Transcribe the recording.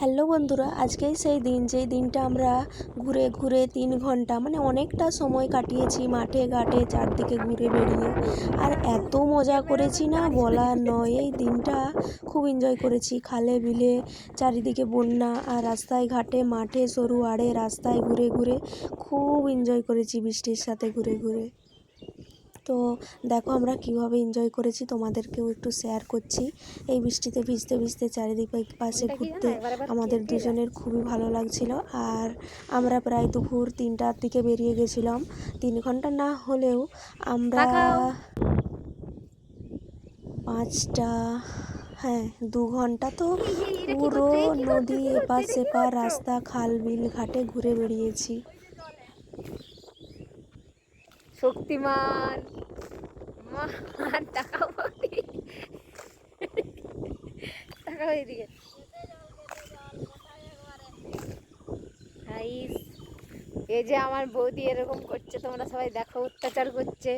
Hello বন্ধুরা, আজকেই সেই দিন যেই দিনটা আমরা ঘুরে ঘুরে 3 ঘন্টা মানে অনেকটা সময় কাটিয়েছি মাঠে ঘাটে চারদিকে ঘুরে বেড়িয়ে। আর এত মজা করেছি না বলার নয়। এই দিনটা খুব এনজয় করেছি। খালে বিলে চারিদিকে বন্যা, আর রাস্তায় ঘাটে মাঠে সরু আড়ে রাস্তায় ঘুরে ঘুরে খুব এনজয় করেছি বৃষ্টির সাথে ঘুরে ঘুরে। তো দেখো আমরা কীভাবে এনজয় করেছি তোমাদেরকেও একটু শেয়ার করছি। এই বৃষ্টিতে ভিজতে ভিজতে চারিদিক পাশে ঘুরতে আমাদের দুজনের খুবই ভালো লাগছিল। আর আমরা প্রায় দুপুর 3টার দিকে বেরিয়ে গেছিলাম। 3 ঘন্টা না হলেও আমরা 5টা, হ্যাঁ 2 ঘন্টা তো পুরো নদী এপার সেপার রাস্তা খাল বিল ঘাটে ঘুরে বেড়িয়েছি। শক্তিমান তাকাও এদিকে। এই যে আমার বৌদি এরকম করছে, তোমরা সবাই দেখো, অত্যাচার করছে।